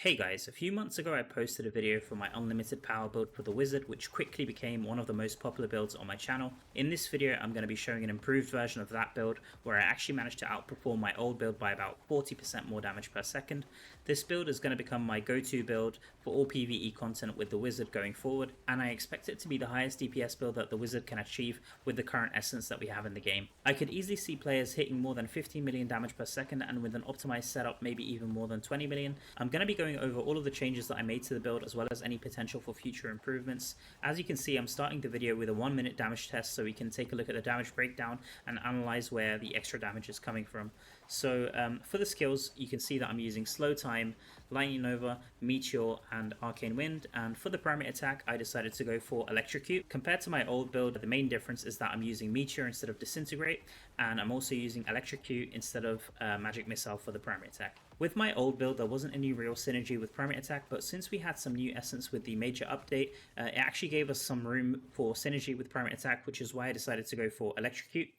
Hey guys, a few months ago I posted a video for my unlimited power build for the Wizard, which quickly became one of the most popular builds on my channel. In this video I'm going to be showing an improved version of that build where I actually managed to outperform my old build by about 40% more damage per second. This build is going to become my go-to build for all PvE content with the Wizard going forward, and I expect it to be the highest DPS build that the Wizard can achieve with the current essence that we have in the game. I could easily see players hitting more than 15 million damage per second, and with an optimized setup maybe even more than 20 million. I'm going to be going over all of the changes that I made to the build as well as any potential for future improvements. As you can see, I'm starting the video with a 1 minute damage test so we can take a look at the damage breakdown and analyze where the extra damage is coming from. So for the skills, you can see that I'm using Slow Time, Lightning Nova, Meteor and Arcane Wind, and for the primary attack I decided to go for Electrocute. Compared to my old build, the main difference is that I'm using Meteor instead of Disintegrate, and I'm also using Electrocute instead of Magic Missile for the primary attack. With my old build there wasn't any real synergy with primary attack, but since we had some new essence with the major update, it actually gave us some room for synergy with primary attack, which is why I decided to go for Electrocute.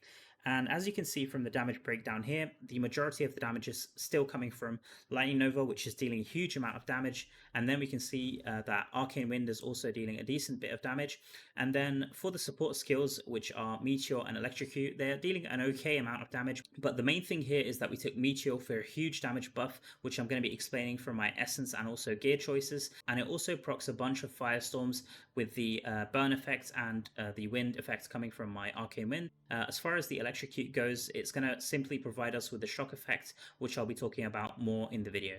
And as you can see from the damage breakdown here, the majority of the damage is still coming from Lightning Nova, which is dealing a huge amount of damage. And then we can see that Arcane Wind is also dealing a decent bit of damage. And then for the support skills, which are Meteor and Electrocute, they're dealing an okay amount of damage. But the main thing here is that we took Meteor for a huge damage buff, which I'm going to be explaining from my essence and also gear choices. And it also procs a bunch of firestorms with the burn effect and the wind effect coming from my Arcane Wind. As far as the Electrocute goes, it's going to simply provide us with the shock effect, which I'll be talking about more in the video.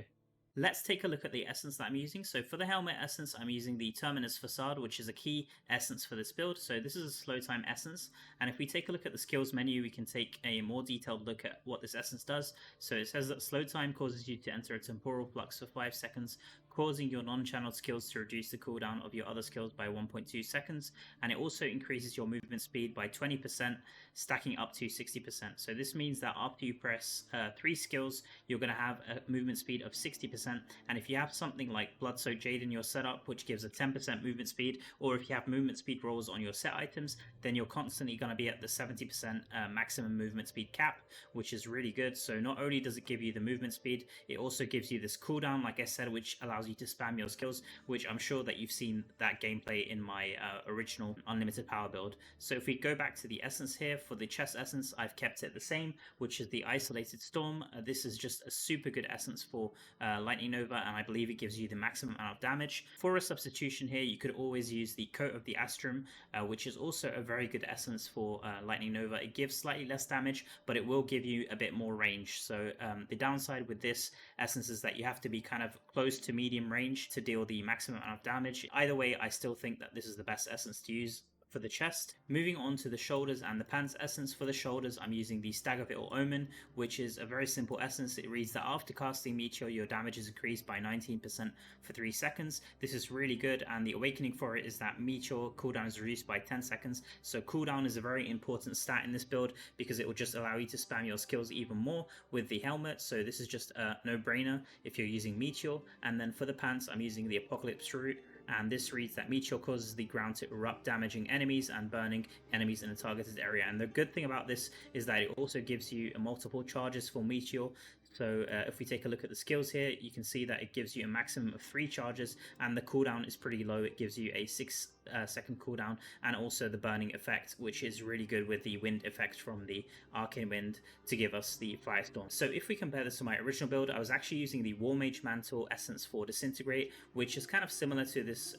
Let's take a look at the essence that I'm using. So for the helmet essence, I'm using the Terminus Facade, which is a key essence for this build. So this is a slow time essence. And if we take a look at the skills menu, we can take a more detailed look at what this essence does. So it says that slow time causes you to enter a temporal flux for 5 seconds, causing your non-channeled skills to reduce the cooldown of your other skills by 1.2 seconds. And it also increases your movement speed by 20%, stacking up to 60%. So this means that after you press 3 skills, you're going to have a movement speed of 60%. And if you have something like Blood-Soaked Jade in your setup, which gives a 10% movement speed, or if you have movement speed rolls on your set items, then you're constantly going to be at the 70% maximum movement speed cap, which is really good. So not only does it give you the movement speed, it also gives you this cooldown, like I said, which allows you to spam your skills, which I'm sure that you've seen that gameplay in my original unlimited power build. So if we go back to the essence here, for the chest essence, I've kept it the same, which is the Isolated Storm. This is just a super good essence for Lightning Nova, and I believe it gives you the maximum amount of damage. For a substitution here, you could always use the Coat of the Astrum, which is also a very good essence for Lightning Nova. It gives slightly less damage, but it will give you a bit more range. So the downside with this essence is that you have to be kind of close to medium range to deal the maximum amount of damage. Either way, I still think that this is the best essence to use for the chest. Moving on to the shoulders and the pants essence. For the shoulders, I'm using the Stag of Ill Omen, which is a very simple essence. It reads that after casting Meteor, your damage is increased by 19% for 3 seconds. This is really good, and the awakening for it is that Meteor cooldown is reduced by 10 seconds. So cooldown is a very important stat in this build because it will just allow you to spam your skills even more with the helmet. So this is just a no-brainer if you're using Meteor. And then for the pants, I'm using the Apocalypse Root, and this reads that Meteor causes the ground to erupt, damaging enemies and burning enemies in a targeted area. And the good thing about this is that it also gives you multiple charges for Meteor. So if we take a look at the skills here, you can see that it gives you a maximum of 3 charges, and the cooldown is pretty low. It gives you a 6 second cooldown, and also the burning effect, which is really good with the wind effect from the Arcane Wind to give us the Firestorm. So if we compare this to my original build, I was actually using the War Mage Mantle essence for Disintegrate, which is kind of similar to this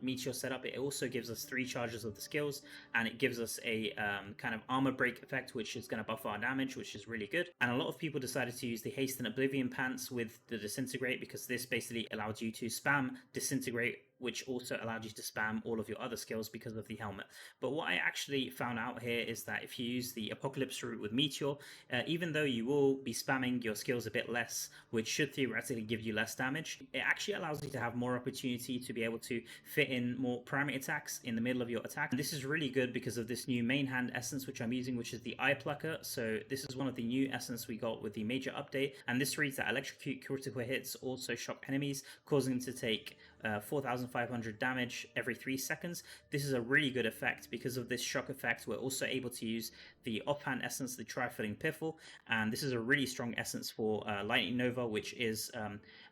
Meteor setup. It also gives us 3 charges of the skills, and it gives us a kind of armor break effect, which is going to buff our damage, which is really good. And a lot of people decided to use the Haste and Oblivion pants with the Disintegrate because this basically allowed you to spam Disintegrate, which also allowed you to spam all of your other skills because of the helmet. But what I actually found out here is that if you use the Apocalypse Route with Meteor, even though you will be spamming your skills a bit less, which should theoretically give you less damage, it actually allows you to have more opportunity to be able to fit in more primary attacks in the middle of your attack. And this is really good because of this new main hand essence which I'm using, which is the Eye Plucker. So this is one of the new essence we got with the major update, and this reads that Electrocute critical hits also shock enemies, causing them to take 4,500 damage every 3 seconds. This is a really good effect. Because of this shock effect, we're also able to use the offhand essence, the Trifling Piffle, and this is a really strong essence for Lightning Nova, which is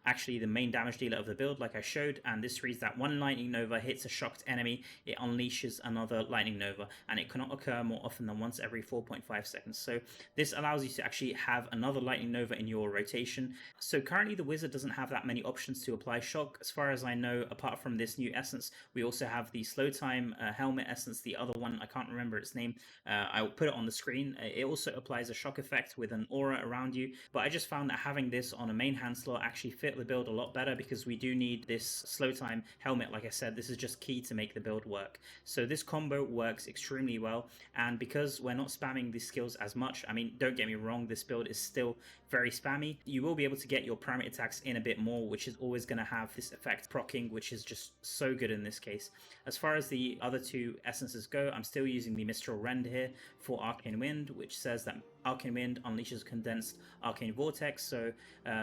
actually the main damage dealer of the build, like I showed, and this reads that one Lightning Nova hits a shocked enemy, it unleashes another Lightning Nova, and it cannot occur more often than once every 4.5 seconds. So this allows you to actually have another Lightning Nova in your rotation. So currently the Wizard doesn't have that many options to apply shock. As far as I know, apart from this new essence, we also have the slow time helmet essence, the other one, I can't remember its name. I'll put it on the screen. It also applies a shock effect with an aura around you, but I just found that having this on a main hand slot actually fit the build a lot better, because we do need this slow time helmet. Like I said, this is just key to make the build work. So this combo works extremely well, and because we're not spamming the skills as much, I mean, don't get me wrong, this build is still very spammy, you will be able to get your primary attacks in a bit more, which is always going to have this effect proccing, which is just so good in this case. As far as the other two essences go, I'm still using the Mistral Rend here for Arcane Wind, which says that Arcane Wind unleashes condensed Arcane Vortex, so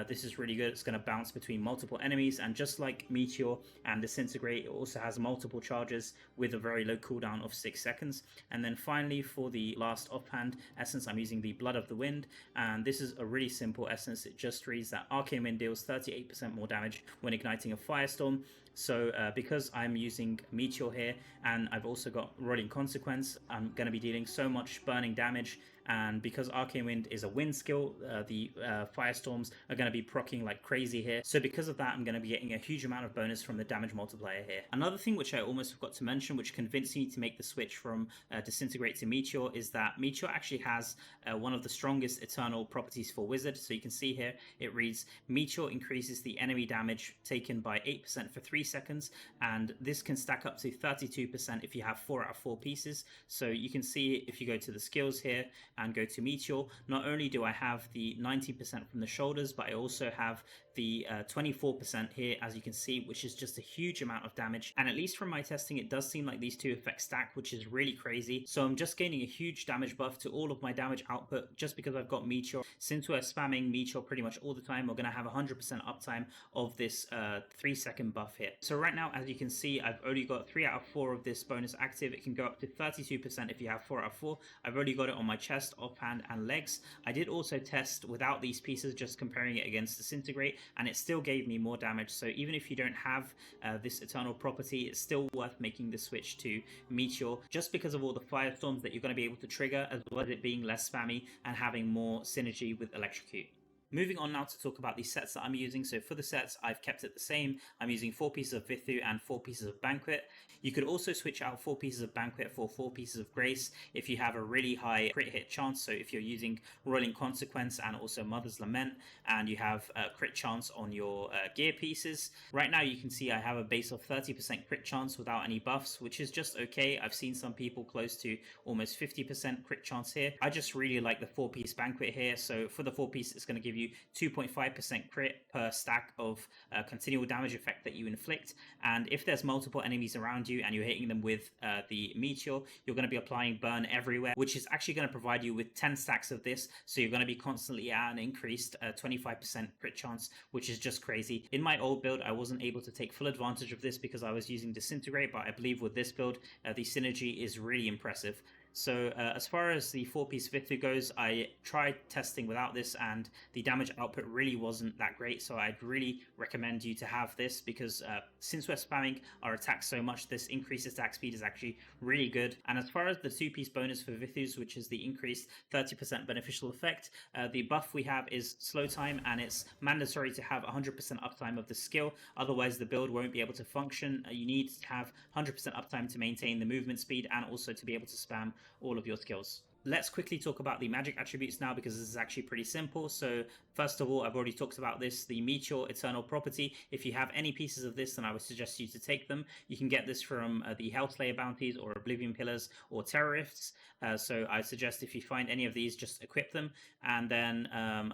this is really good. It's going to bounce between multiple enemies, and just like Meteor and Disintegrate, it also has multiple charges with a very low cooldown of 6 seconds. And then finally, for the last offhand essence, I'm using the Blood of the Wind, and this is a really simple essence. It just reads that Arcane Wind deals 38% more damage when igniting a Firestorm. So because I'm using Meteor here, and I've also got Rolling Consequence, I'm going to be dealing so much burning damage, and because Arcane Wind is a wind skill, the Firestorms are going to be proccing like crazy here. So because of that, I'm going to be getting a huge amount of bonus from the damage multiplier here. Another thing which I almost forgot to mention, which convinced me to make the switch from Disintegrate to Meteor, is that Meteor actually has one of the strongest Eternal properties for Wizard. So you can see here, it reads, Meteor increases the enemy damage taken by 8% for 3 seconds, and this can stack up to 32% if you have 4 out of 4 pieces. So you can see if you go to the skills here and go to Meteor, not only do I have the 90% from the shoulders, but I also have the 24% here, as you can see, which is just a huge amount of damage. And at least from my testing, it does seem like these two effects stack, which is really crazy. So I'm just gaining a huge damage buff to all of my damage output just because I've got Meteor. Since we're spamming Meteor pretty much all the time, we're going to have 100% uptime of this 3-second buff here. So right now, as you can see, I've only got 3 out of 4 of this bonus active. It can go up to 32% if you have 4 out of 4. I've already got it on my chest, offhand, and legs. I did also test without these pieces, just comparing it against Disintegrate, and it still gave me more damage. So even if you don't have this Eternal property, it's still worth making the switch to Meteor, just because of all the Firestorms that you're going to be able to trigger, as well as it being less spammy and having more synergy with Electrocute. Moving on now to talk about the sets that I'm using. So for the sets, I've kept it the same. I'm using 4 pieces of v2 and 4 pieces of Banquet. You could also switch out 4 pieces of Banquet for 4 pieces of Grace if you have a really high crit hit chance. So if you're using Rolling Consequence and also Mother's Lament, and you have a crit chance on your gear pieces. Right now you can see I have a base of 30% crit chance without any buffs, which is just okay. I've seen some people close to almost 50% crit chance here. I just really like the 4-piece Banquet here. So for the 4-piece, it's going to give you 2.5% crit per stack of continual damage effect that you inflict. And if there's multiple enemies around you and you're hitting them with the Meteor, you're going to be applying burn everywhere, which is actually going to provide you with 10 stacks of this. So you're going to be constantly at an increased 25% crit chance, which is just crazy. In my old build, I wasn't able to take full advantage of this because I was using Disintegrate, but I believe with this build, the synergy is really impressive. So as far as the 4-piece v2 goes, I tried testing without this and the damage output really wasn't that great. So I'd really recommend you to have this because since we're spamming our attacks so much, this increased attack speed is actually really good. And as far as the 2-piece bonus for v2s, which is the increased 30% beneficial effect, the buff we have is slow time, and it's mandatory to have 100% uptime of the skill. Otherwise, the build won't be able to function. You need to have 100% uptime to maintain the movement speed and also to be able to spam all of your skills. Let's quickly talk about the magic attributes now, because this is actually pretty simple. So first of all, I've already talked about this, the Meteor Eternal property. If you have any pieces of this, then I would suggest you to take them. You can get this from the Hellslayer bounties or Oblivion Pillars or Terror Rifts. So I suggest if you find any of these, just equip them. And then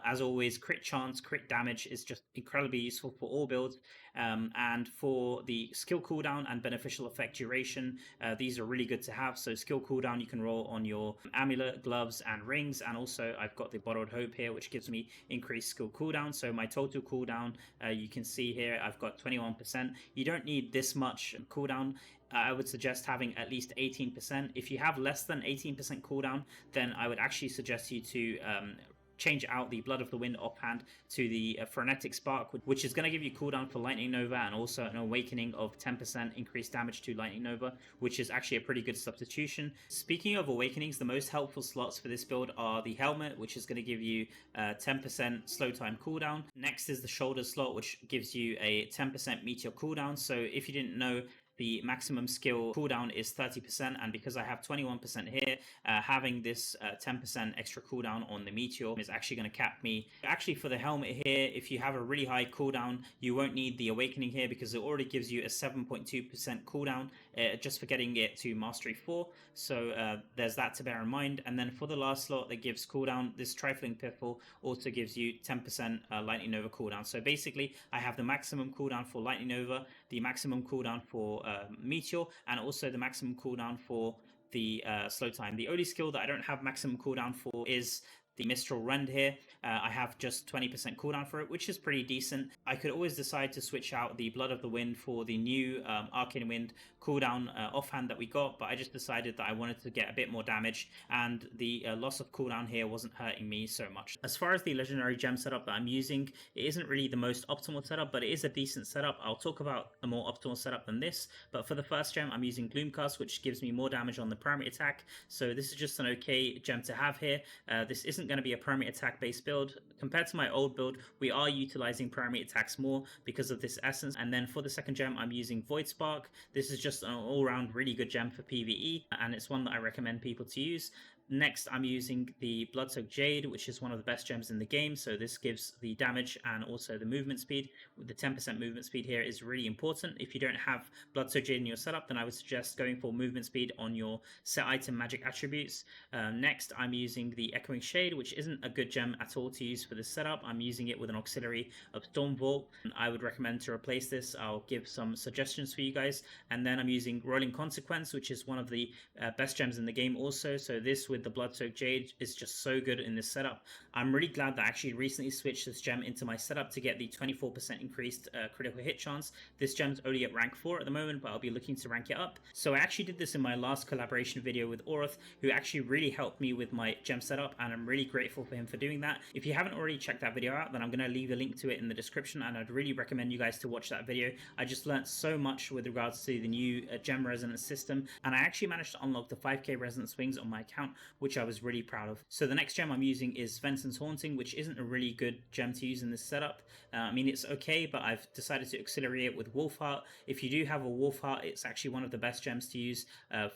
as always, crit chance, crit damage is just incredibly useful for all builds. And for the skill cooldown and beneficial effect duration, these are really good to have. So skill cooldown you can roll on your amulet, gloves, and rings, and also I've got the Bottled Hope here, which gives me increased skill cooldown. So my total cooldown, you can see here, I've got 21%. You don't need this much cooldown. I would suggest having at least 18%. If you have less than 18% cooldown, then I would actually suggest you to change out the Blood of the Wind offhand to the Frenetic Spark, which is going to give you cooldown for Lightning Nova and also an awakening of 10% increased damage to Lightning Nova, which is actually a pretty good substitution. Speaking of awakenings, the most helpful slots for this build are the Helmet, which is going to give you 10% slow time cooldown. Next is the Shoulder slot, which gives you a 10% meteor cooldown. So if you didn't know, the maximum skill cooldown is 30%, and because I have 21% here, having this 10% extra cooldown on the meteor is actually going to cap me. Actually, for the helmet here, if you have a really high cooldown, you won't need the awakening here because it already gives you a 7.2% cooldown just for getting it to mastery 4. So there's that to bear in mind. And then for the last slot that gives cooldown, this Trifling Piffle also gives you 10% Lightning Nova cooldown. So basically, I have the maximum cooldown for Lightning Nova, the maximum cooldown for Meteor, and also the maximum cooldown for the slow time. The only skill that I don't have maximum cooldown for is the Mistral Rend here. I have just 20% cooldown for it, which is pretty decent. I could always decide to switch out the Blood of the Wind for the new Arcane Wind cooldown offhand that we got, but I just decided that I wanted to get a bit more damage, and the loss of cooldown here wasn't hurting me so much. As far as the legendary gem setup that I'm using, it isn't really the most optimal setup, but it is a decent setup. I'll talk about a more optimal setup than this, but for the first gem, I'm using Gloomcast, which gives me more damage on the primary attack, so this is just an okay gem to have here. This isn't going to be a primary attack based build. Compared to my old build, we are utilizing primary attacks more because of this essence. And then for the second gem, I'm using Void Spark. This is just an all-round really good gem for PvE, and it's one that I recommend people to use. Next, I'm using the Bloodsoaked Jade, which is one of the best gems in the game. So this gives the damage and also the movement speed. The 10% movement speed here is really important. If you don't have Bloodsoaked Jade in your setup, then I would suggest going for movement speed on your set item magic attributes. Next, I'm using the Echoing Shade, which isn't a good gem at all to use for this setup. I'm using it with an auxiliary of Storm Vault. I would recommend to replace this. I'll give some suggestions for you guys. And then I'm using Rolling Consequence, which is one of the best gems in the game also. So this with the Bloodsoaked Jade is just so good in this setup. I'm really glad that I actually recently switched this gem into my setup to get the 24% increased critical hit chance. This gem's only at rank 4 at the moment, but I'll be looking to rank it up. So I actually did this in my last collaboration video with Oroth, who actually really helped me with my gem setup, and I'm really grateful for him for doing that. If you haven't already checked that video out, then I'm going to leave a link to it in the description, and I'd really recommend you guys to watch that video. I just learned so much with regards to the new gem resonance system, and I actually managed to unlock the 5k resonance wings on my account, which I was really proud of. So the next gem I'm using is Svensson's Haunting, which isn't a really good gem to use in this setup. I mean, it's okay, but I've decided to auxiliary it with Wolfheart. If you do have a Wolfheart, it's actually one of the best gems to use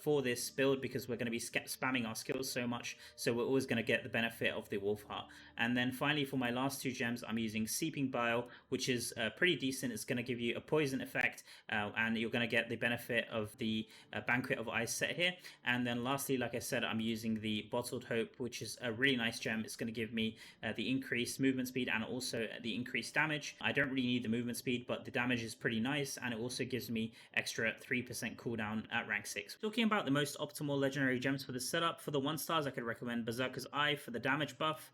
for this build, because we're going to be spamming our skills so much, so we're always going to get the benefit of the Wolfheart. And then finally, for my last two gems, I'm using Seeping Bile, which is pretty decent. It's going to give you a poison effect, and you're going to get the benefit of the Banquet of Ice set here. And then lastly, like I said, I'm using the Bottled Hope, which is a really nice gem. It's going to give me the increased movement speed and also the increased damage. I don't really need the movement speed, but the damage is pretty nice, and it also gives me extra 3% cooldown at rank 6. Talking about the most optimal legendary gems for this setup, for the 1-stars, I could recommend Berserker's Eye for the damage buff.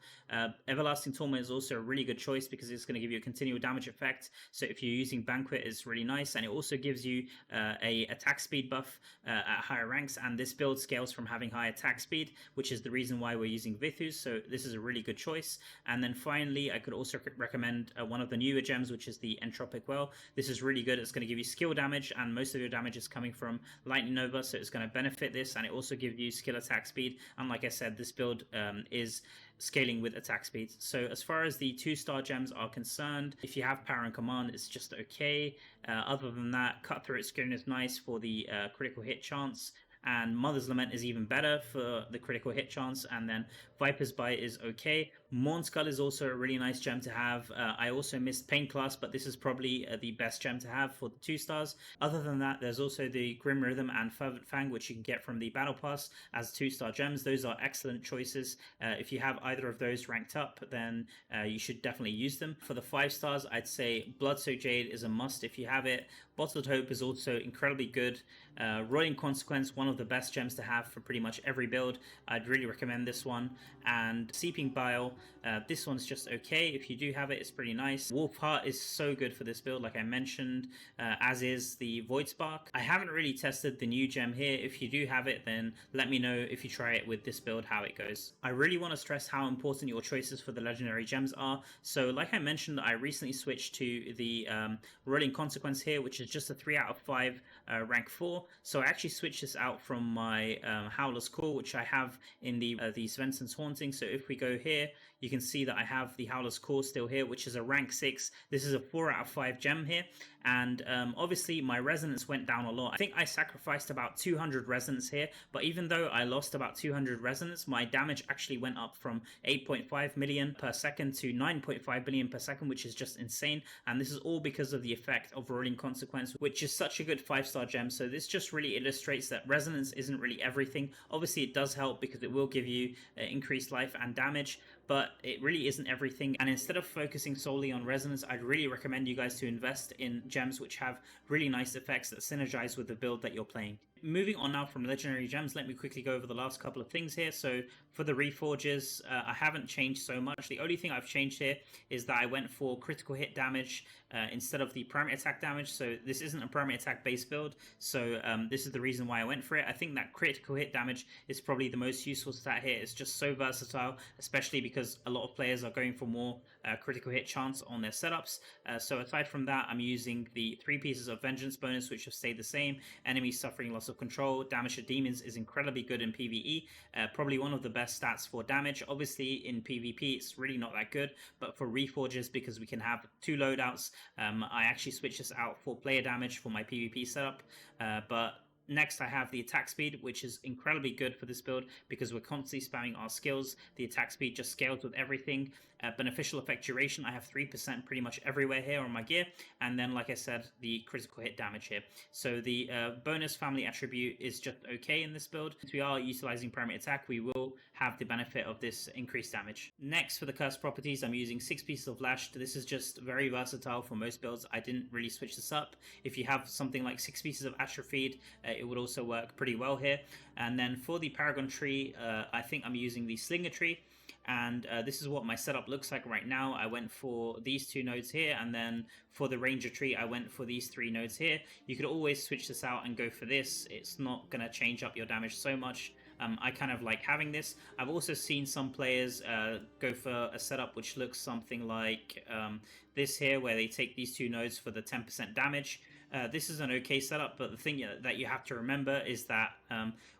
Everlasting Torment is also a really good choice because it's going to give you a continual damage effect. So if you're using Banquet, it's really nice, and it also gives you a attack speed buff at higher ranks, and this build scales from having high attack speed, which is the reason why we're using Vithus, so this is a really good choice. And then finally, I could also recommend one of the newer gems, which is the Entropic Well. This is really good. It's going to give you skill damage, and most of your damage is coming from Lightning Nova, so it's going to benefit this, and it also gives you skill attack speed. And like I said, this build is scaling with attack speed. So as far as the 2-star gems are concerned, if you have Power and Command, it's just okay. Other than that, Cutthroat Skin is nice for the critical hit chance, and Mother's Lament is even better for the critical hit chance, and then Viper's Bite is okay. Morn Skull is also a really nice gem to have. I also missed Pain Class, but this is probably the best gem to have for the 2-stars. Other than that, there's also the Grim Rhythm and Fervent Fang, which you can get from the Battle Pass as 2-star gems. Those are excellent choices. If you have either of those ranked up, then you should definitely use them. For the 5-stars, I'd say Bloodsoaked Jade is a must if you have it. Bottled Hope is also incredibly good. Rolling Consequence, one of the best gems to have for pretty much every build. I'd really recommend this one. And Seeping Bile This one's just okay. If you do have it, it's pretty nice. Wolf Heart is so good for this build, like I mentioned, as is the Void Spark. I haven't really tested the new gem here. If you do have it, then let me know if you try it with this build how it goes. I really want to stress how important your choices for the legendary gems are. So like I mentioned, I recently switched to the Rolling Consequence here, which is just a 3 out of 5 rank 4. So I actually switched this out from my Howler's Call, which I have in the Svensson's Haunting. So if we go here, you can see that I have the Howler's Call still here, which is a rank 6. This is a 4 out of 5 gem here. And obviously my resonance went down a lot. I think I sacrificed about 200 resonance here, but even though I lost about 200 resonance, my damage actually went up from 8.5 million per second to 9.5 billion per second, which is just insane. And this is all because of the effect of Rolling Consequence, which is such a good 5-star gem. So this just really illustrates that resonance isn't really everything. Obviously it does help because it will give you increased life and damage, but it really isn't everything. And instead of focusing solely on resonance, I'd really recommend you guys to invest in gems which have really nice effects that synergize with the build that you're playing. Moving on now from legendary gems, let me quickly go over the last couple of things here. So for the Reforges, I haven't changed so much. The only thing I've changed here is that I went for critical hit damage instead of the primary attack damage. So this isn't a primary attack based build, so this is the reason why I went for it. I think that critical hit damage is probably the most useful stat here. It's just so versatile, especially because a lot of players are going for more critical hit chance on their setups. So aside from that, I'm using the 3 pieces of vengeance bonus, which have stayed the same. Enemies suffering loss of control. Damage to demons is incredibly good in PvE, probably one of the best stats for damage. Obviously in PvP it's really not that good, but for Reforges, because we can have 2 loadouts, I actually switched this out for player damage for my PvP setup. But next I have the attack speed, which is incredibly good for this build because we're constantly spamming our skills. The attack speed just scales with everything. Beneficial effect duration, I have 3% pretty much everywhere here on my gear. And then, like I said, the critical hit damage here. So the bonus family attribute is just okay in this build. Since we are utilizing primary attack, we will have the benefit of this increased damage. Next, for the curse properties, I'm using 6 pieces of lashed. This is just very versatile for most builds. I didn't really switch this up. If you have something like 6 pieces of atrophied, it would also work pretty well here. And then for the Paragon tree, I think I'm using the Slinger tree. And this is what my setup looks like right now. I went for these 2 nodes here, and then for the Ranger tree I went for these 3 nodes here. You could always switch this out and go for this. It's not going to change up your damage so much. I kind of like having this. I've also seen some players go for a setup which looks something like this here, where they take these 2 nodes for the 10% damage. This is an okay setup, but the thing that you have to remember is that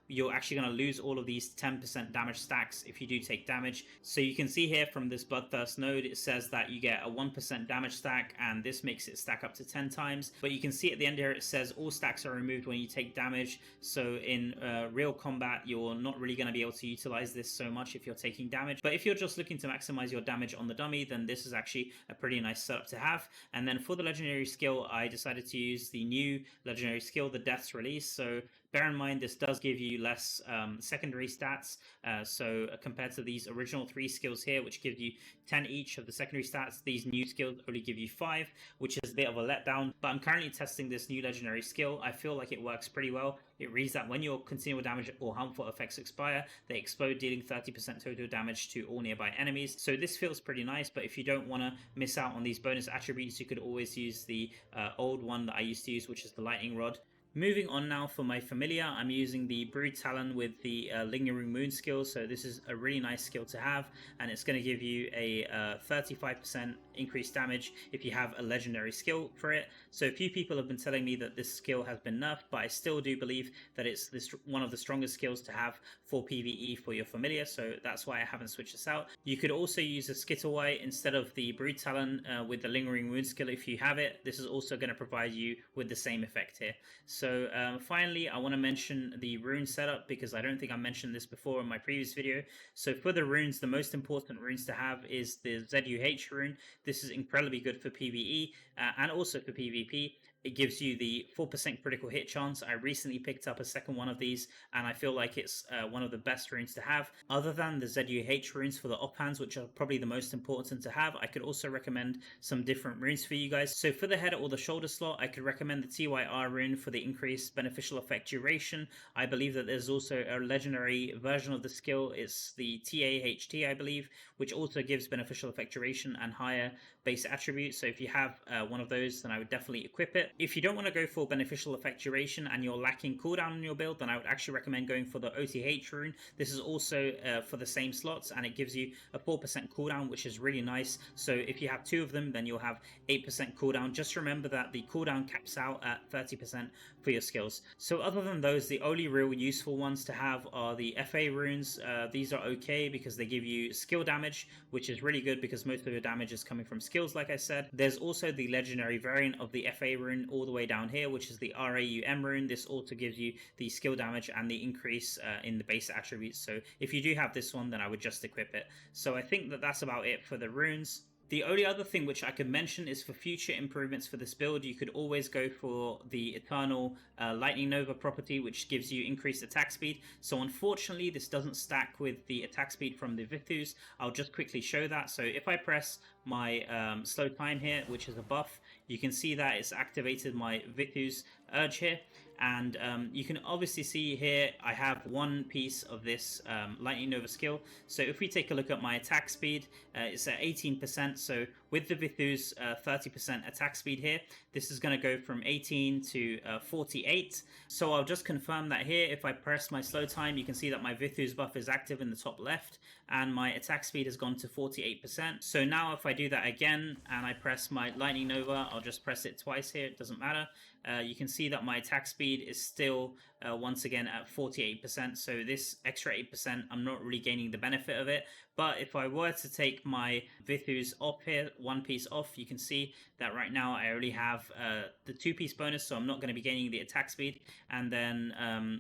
you're actually going to lose all of these 10% damage stacks if you do take damage. So you can see here from this Bloodthirst node, it says that you get a 1% damage stack, and this makes it stack up to 10 times. But you can see at the end here, it says all stacks are removed when you take damage. So in real combat, you're not really going to be able to utilize this so much if you're taking damage. But if you're just looking to maximize your damage on the dummy, then this is actually a pretty nice setup to have. And then for the legendary skill, I decided to use the new legendary skill, the Death's Release. So bear in mind, this does give you less secondary stats. So compared to these original 3 skills here, which give you 10 each of the secondary stats, these new skills only give you 5, which is a bit of a letdown. But I'm currently testing this new legendary skill. I feel like it works pretty well. It reads that when your continual damage or harmful effects expire, they explode, dealing 30% total damage to all nearby enemies. So this feels pretty nice, but if you don't want to miss out on these bonus attributes, you could always use the old one that I used to use, which is the Lightning Rod. Moving on now for my familiar, I'm using the Brood Talon with the Lingering Moon skill. So this is a really nice skill to have, and it's going to give you a 35% increased damage if you have a legendary skill for it. So a few people have been telling me that this skill has been nerfed, but I still do believe that it's one of the strongest skills to have for PvE for your familiar, so that's why I haven't switched this out. You could also use a Skittlewhite instead of the Brood Talon with the Lingering Moon skill if you have it. This is also going to provide you with the same effect here. So finally, I want to mention the rune setup because I don't think I mentioned this before in my previous video. So for the runes, the most important runes to have is the ZUH rune. This is incredibly good for PvE and also for PvP. It gives you the 4% critical hit chance. I recently picked up a second one of these, and I feel like it's one one of the best runes to have. Other than the ZUH runes for the offhands, which are probably the most important to have, I could also recommend some different runes for you guys. So for the head or the shoulder slot, I could recommend the TYR rune for the increased beneficial effect duration. I believe that there's also a legendary version of the skill. It's the TAHT, I believe, which also gives beneficial effect duration and higher base attributes. So if you have one of those, then I would definitely equip it. If you don't want to go for beneficial effect duration and you're lacking cooldown in your build, then I would actually recommend going for the OTH rune. This is also for the same slots, and it gives you a 4% cooldown, which is really nice. So if you have two of them, then you'll have 8% cooldown. Just remember that the cooldown caps out at 30% for your skills. So other than those, the only real useful ones to have are the FA runes. These are okay because they give you skill damage, which is really good because most of your damage is coming from skills, like I said. There's also the legendary variant of the FA rune all the way down here, which is the RAUM rune. This also gives you the skill damage and the increase in the base attributes. So if you do have this one, then I would just equip it. So I think that that's about it for the runes. The only other thing which I could mention is for future improvements for this build, you could always go for the Eternal Lightning Nova property, which gives you increased attack speed. So unfortunately, this doesn't stack with the attack speed from the v2s. I'll just quickly show that. So if I press my slow time here, which is a buff, you can see that it's activated my v2's urge here. And you can obviously see here I have one piece of this Lightning Nova skill. So if we take a look at my attack speed, it's at 18%. So with the v2's 30% attack speed here, this is going to go from 18 to 48. So I'll just confirm that here. If I press my slow time, you can see that my v2's buff is active in the top left and my attack speed has gone to 48%. So now if I do that again and I press my Lightning Nova, I'll just press it twice here, it doesn't matter. You can see that my attack speed is still once again at 48%. So this extra 8%, I'm not really gaining the benefit of it. But if I were to take my v2's off here, one piece off, you can see that right now I only have the 2-piece bonus, so I'm not going to be gaining the attack speed. And then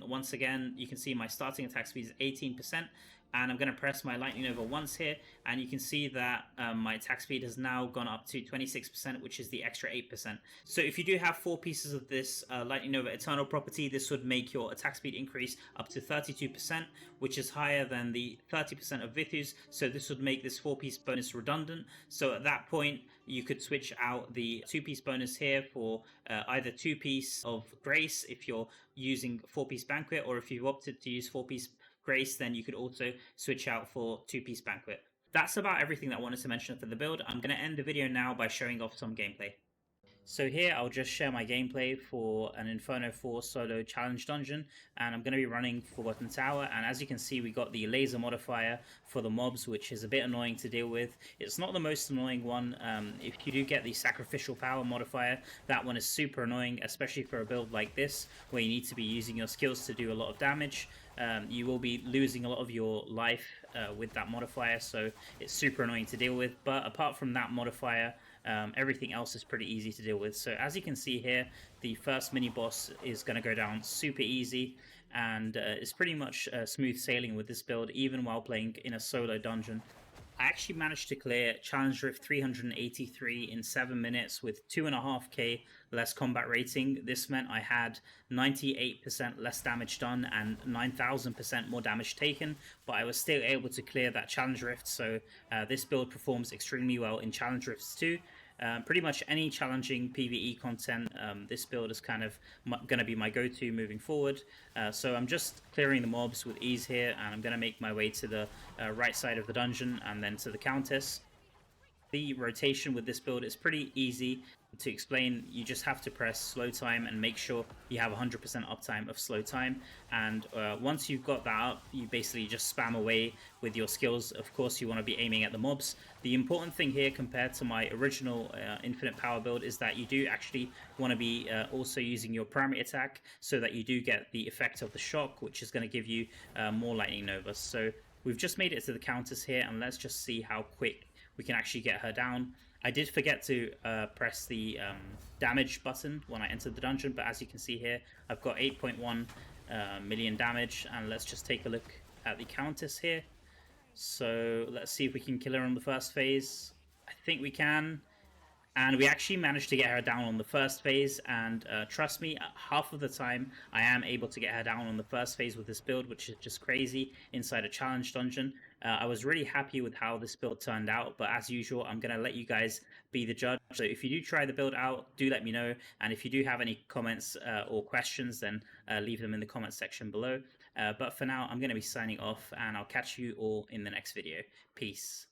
once again, you can see my starting attack speed is 18%. And I'm going to press my Lightning Nova once here, and you can see that my attack speed has now gone up to 26%, which is the extra 8%. So if you do have 4 pieces of this Lightning Nova Eternal property, this would make your attack speed increase up to 32%, which is higher than the 30% of v2's. So this would make this 4-piece bonus redundant. So at that point, you could switch out the 2-piece bonus here for either 2-piece of Grace if you're using 4-piece Banquet, or if you've opted to use 4-piece Grace, then you could also switch out for 2-piece Banquet. That's about everything that I wanted to mention for the build. I'm going to end the video now by showing off some gameplay. So here I'll just share my gameplay for an Inferno 4 solo challenge dungeon, and I'm going to be running Forgotten Tower. And as you can see, we got the laser modifier for the mobs, which is a bit annoying to deal with. It's not the most annoying one. If you do get the sacrificial power modifier, that one is super annoying, especially for a build like this where you need to be using your skills to do a lot of damage. You will be losing a lot of your life with that modifier, so it's super annoying to deal with. But apart from that modifier, everything else is pretty easy to deal with. So as you can see here, the first mini boss is going to go down super easy, and it's pretty much smooth sailing with this build, even while playing in a solo dungeon. I actually managed to clear Challenge Rift 383 in 7 minutes with 2.5k less combat rating. This meant I had 98% less damage done and 9,000% more damage taken, but I was still able to clear that Challenge Rift, so this build performs extremely well in Challenge Rifts too. Pretty much any challenging PvE content, this build is kind of going to be my go-to moving forward. So I'm just clearing the mobs with ease here, and I'm going to make my way to the right side of the dungeon and then to the Countess. The rotation with this build is pretty easy to explain. You just have to press slow time and make sure you have 100% uptime of slow time, and once you've got that up, you basically just spam away with your skills. Of course, you want to be aiming at the mobs. The important thing here compared to my original infinite power build is that you do actually want to be also using your primary attack, so that you do get the effect of the shock, which is going to give you more Lightning Novas. So we've just made it to the Countess here, and let's just see how quick we can actually get her down. I did forget to press the damage button when I entered the dungeon, but as you can see here, I've got 8.1 million damage, and let's just take a look at the Countess here. So let's see if we can kill her on the first phase. I think we can. And we actually managed to get her down on the first phase, and trust me, half of the time I am able to get her down on the first phase with this build, which is just crazy, inside a challenge dungeon. I was really happy with how this build turned out, but as usual, I'm going to let you guys be the judge. So if you do try the build out, do let me know, and if you do have any comments or questions, then leave them in the comment section below. But for now, I'm going to be signing off, and I'll catch you all in the next video. Peace.